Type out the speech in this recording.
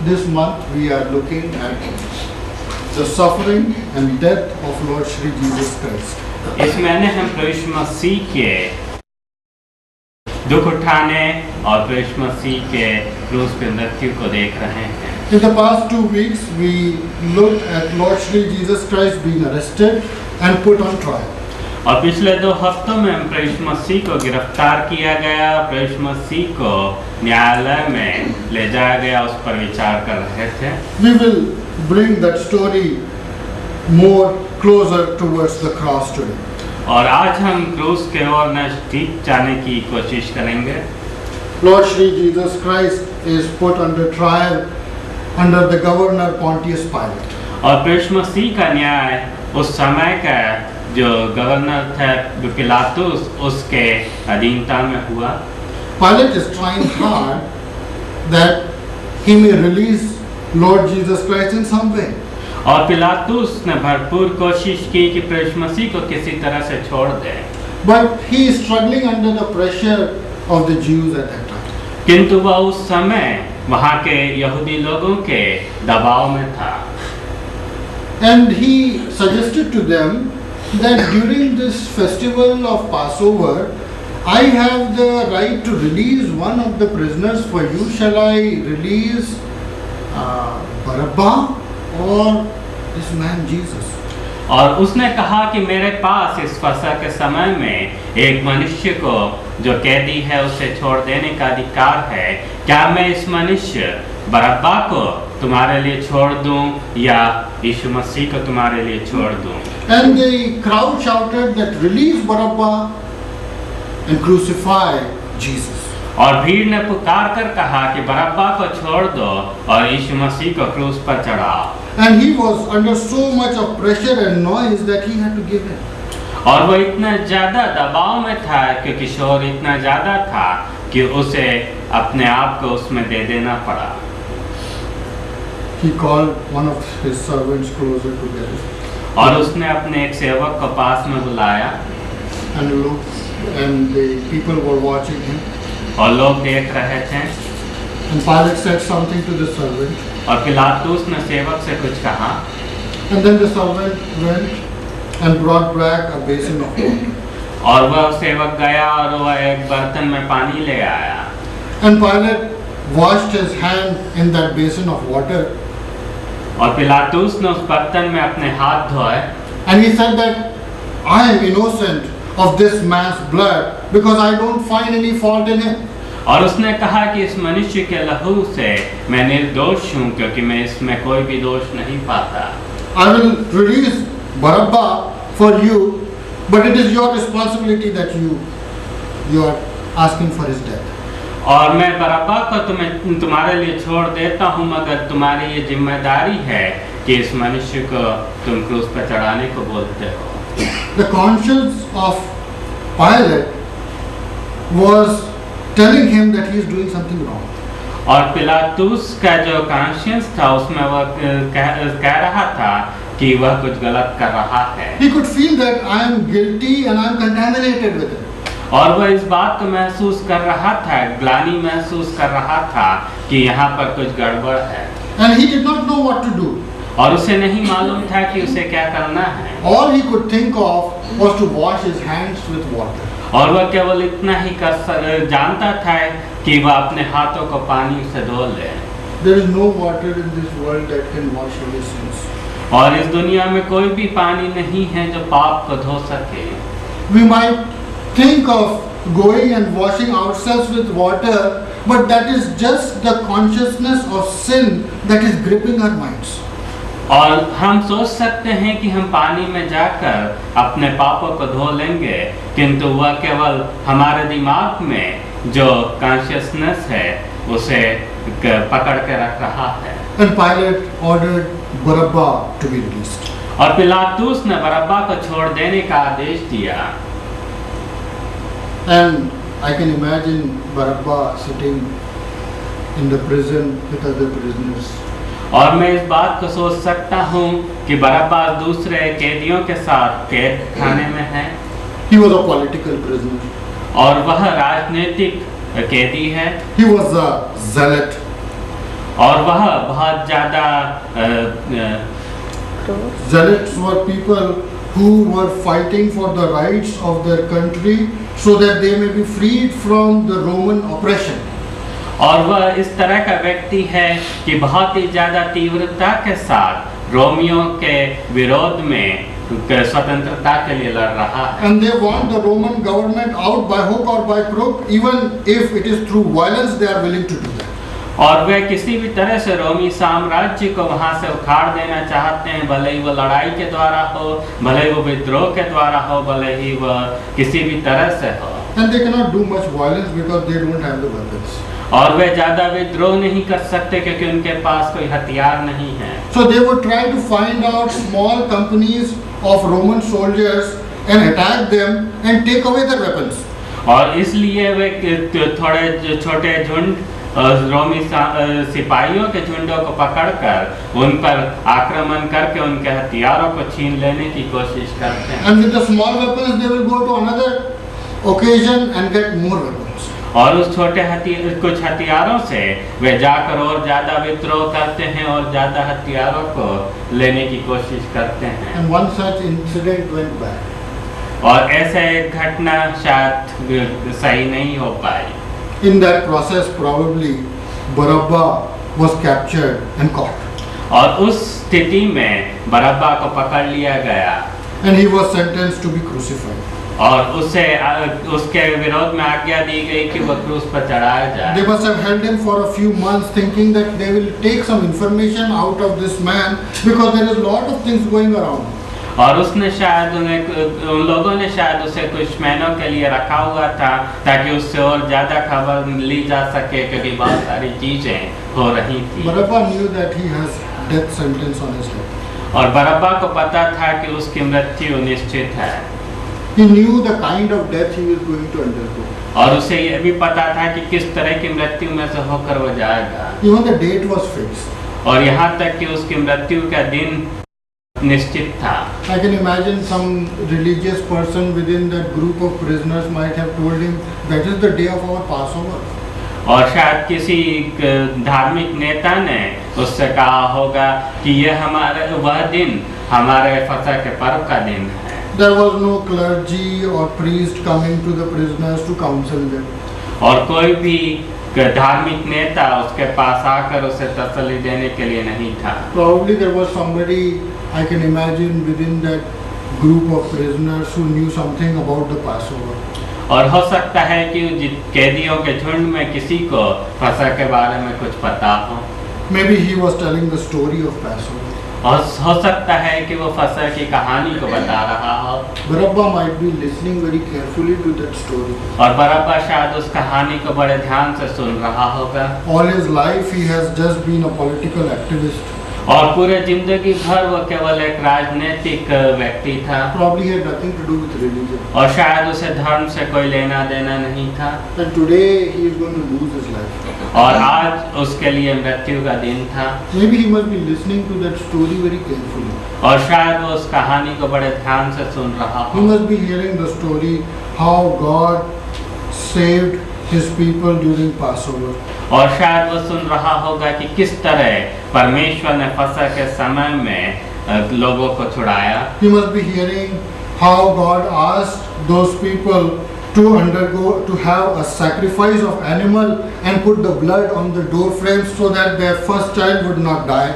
this month we are looking at the suffering and death of Lord Shri Jesus Christ. इस महीने हम प्रभु यीशु मसीह के दुख उठाने और प्रभु यीशु मसीह के क्रूस पे मृत्यु को देख रहे हैं। In the past 2 weeks, we looked at Lord Shri Jesus Christ being arrested and put on trial. और पिछले 2 हफ्तों में हम प्रभु यीशु मसीह को गिरफ्तार किया गया, प्रभु यीशु मसीह को न्यायालय में ले जाया गया, उस पर विचार कर रहे थे। We will bring that story more closer towards the cross today. और आज हम क्रूस के ओर नजदीक जाने की कोशिश करेंगे। Lord Shri Jesus Christ is put under trial under the governor Pontius Pilate. और प्रभु यीशु मसीह का न्याय उस समय का जो गवर्नर था पिलातुस, उसके अधीनता में हुआ। Pilate is trying hard that he may release Lord Jesus Christ in some way. और पिलातुस ने भरपूर कोशिश की कि प्रभु यीशु मसीह को किसी तरह से छोड़ दे। But he is struggling under the pressure of the Jews at that time. किंतु वह उस समय वहाँ के यहूदी लोगों के दबाव में था। And he suggested to them that during this festival of Passover, I have the right to release one of the prisoners for you. Shall I release Barabbas or this man Jesus? और उसने कहा कि मेरे पास इस फसह के समय में एक मनुष्य को जो कैदी है उसे छोड़ देने का अधिकार है। क्या मैं इस मनुष्य बरअब्बा को तुम्हारे लिए छोड़ दूं या यीशु मसीह को तुम्हारे लिए छोड़ दूं? And the crowd shouted that release Barabbas and crucify Jesus. और भीड़ ने पुकार कर कहा कि बरअब्बा को छोड़ दो और यीशु मसीह को क्रूस पर चढ़ाओ। And he was under so much of pressure and noise that he had to give in. और वो इतना ज्यादा दबाव में था क्योंकि शोर इतना ज्यादा था कि उसे अपने आप को उसमें दे देना पड़ा। He called one of his servants closer together. और उसने अपने एक सेवक को पास में बुलाया। And looked, and the people were watching him. और लोग देख रहे थे। And Pilate said something to the servant. और पिलातुस ने सेवक से कुछ कहा। And then the servant went and brought back a basin of water. और वह सेवक गया और वह एक बर्तन में पानी ले आया। And Pilate washed his hand in that basin of water. और पिलातुस ने उस बर्तन में अपने हाथ धोए। And he said that I am innocent of this man's blood because I don't find any fault in him. और उसने कहा कि इस मनुष्य के लहू से मैं निर्दोष हूँ क्योंकि मैं इसमें कोई भी दोष नहीं पाता। I will release Barabbas for you, but it is your responsibility that you are asking for his death. और मैं बरअब्बा को तुम्हारे लिए छोड़ देता हूँ, मगर तुम्हारी ये जिम्मेदारी है कि इस मनुष्य को तुम क्रूस पर चढ़ाने को बोलते हो। The conscience of Pilate was telling him that he is doing something wrong. और पिलातुस का जो कॉन्शियंस था उसमें वह कह रहा था कि वह कुछ गलत कर रहा है। He could feel that I am guilty and I am contaminated with it. और वह इस बात को महसूस कर रहा था, ग्लानि महसूस कर रहा था कि यहाँ पर कुछ गड़बड़ है। And he did not know what to do. और उसे नहीं मालूम था कि उसे क्या करना है। All he could think of was to wash his hands with water. और वह केवल इतना ही जानता था कि वह अपने हाथों को पानी से धो ले। There is no water in this world that can wash away sins. और इस दुनिया में कोई भी पानी नहीं है जो पाप को धो सके। We might think of going and washing ourselves with water, but that is just the consciousness of sin that is gripping our minds. और हम सोच सकते हैं कि हम पानी में जाकर अपने पापों को धो लेंगे, किंतु वह केवल हमारे दिमाग में जो कॉन्शियसनेस है उसे पकड़ के रख रहा है। And Pilate ordered Barabbas to be released. और पिलातुस ने बरअब्बा को छोड़ देने का आदेश दिया। And I can imagine Barabbas sitting in the prison with other prisoners. और मैं इस बात को सोच सकता हूँ कि बरअब्बा दूसरे कैदियों के साथ कैद खाने में है। He was a political prisoner. और वह राजनीतिक कैदी है। He was a zealot. और वह बहुत ज़्यादा zealots were people who were fighting for the rights of their country so that they may be freed from the Roman oppression. और वह इस तरह का व्यक्ति है कि बहुत ही ज़्यादा तीव्रता के साथ रोमियों के विरोध में स्वतंत्रता के लिए लड़ रहा है। And they want the Roman government out by hook or by crook, even if it is through violence, they are willing to do that. और वे किसी भी तरह से रोमी साम्राज्य को वहां से उखाड़ देना चाहते हैं, भले ही वो लड़ाई के द्वारा हो, भले ही वो विद्रोह के द्वारा हो, भले ही वह किसी भी तरह से हो। And they cannot do much violence because they don't have the weapons. और वे ज्यादा विद्रोह नहीं कर सकते क्योंकि उनके पास कोई हथियार नहीं है। So they would try to find out small companies of Roman soldiers and attack them and take away their weapons. और इसलिए वे थोड़े छोटे झुंड रोमी सिपाहियों के झुंडों को पकड़कर उन पर आक्रमण करके उनके हथियारों को छीन लेने की कोशिश करते हैं। And with the small weapons they will go to another occasion and get more weapons. और उस छोटे कुछ हथियारों से वे जाकर और ज्यादा विद्रोह करते हैं और ज्यादा हथियारों को लेने की कोशिश करते हैं। And one such incident went bad. और ऐसा एक घटना शायद सही नहीं हो पाई। In that process, probably Barabbas was captured and caught. और उस स्थिति में बरब्बा को पकड़ लिया गया। And he was sentenced to be crucified. और उसके विरोध में आज्ञा दी गई कि वह क्रूस पर चढ़ाया जाए। They must have held him for a few months, thinking that they will take some information out of this man because there is a lot of things going around. और उसने शायद उन लोगों ने शायद उसे कुछ महीनों के लिए रखा हुआ था ताकि उससे और ज्यादा खबर ली जा सके क्योंकि बहुत सारी चीजें हो रही थी। Barabbas knew that he has death sentence on his head. और बरब्बा को पता था कि उसकी मृत्यु निश्चित है। He knew the kind of death he was going to undergo. और उसे यह भी पता था कि किस तरह की मृत्यु में से होकर वो जाएगा। Even the date was fixed. और यहाँ तक कि उसकी मृत्यु का दिन निश्चित था। I can imagine some religious person within that group of prisoners might have told him that is the day of our Passover. और शायद किसी धार्मिक नेता ने उससे कहा होगा कि यह वह दिन हमारे फसह के पर्व का दिन है। There was no clergy or priest coming to the prisoners to counsel them. और कोई भी धार्मिक नेता उसके पास आकर उसे तसल्ली देने के लिए नहीं था। Probably there was somebody, I can imagine, within that group of prisoners who knew something about the Passover. और हो सकता है कि कैदियों के झुंड में किसी को फसह के बारे में कुछ पता हो। Maybe he was telling the story of Passover. और हो सकता है कि वो फसह की कहानी को बता रहा हो। Barabbas might be listening very carefully to that story. और बरब्बा शायद उस कहानी को बड़े ध्यान से सुन रहा होगा। All his life he has just been a political activist. और पूरे जिंदगी भर वो केवल एक राजनीतिक व्यक्ति था। Probably had nothing to do with religion. और शायद उसे धर्म से कोई लेना देना नहीं था। And today he is going to lose his life. और आज उसके लिए मृत्यु का दिन था। Maybe he must be listening to that story very carefully. और शायद वो उस कहानी को बड़े ध्यान से सुन रहा He हो। must be hearing the story how God saved his people during Passover. और शायद वो सुन रहा होगा कि किस तरह परमेश्वर ने फसह के समय में लोगों को छुड़ाया। He must be hearing how God asked those people to have a sacrifice of animal and put the blood on the door frames so that their first child would not die.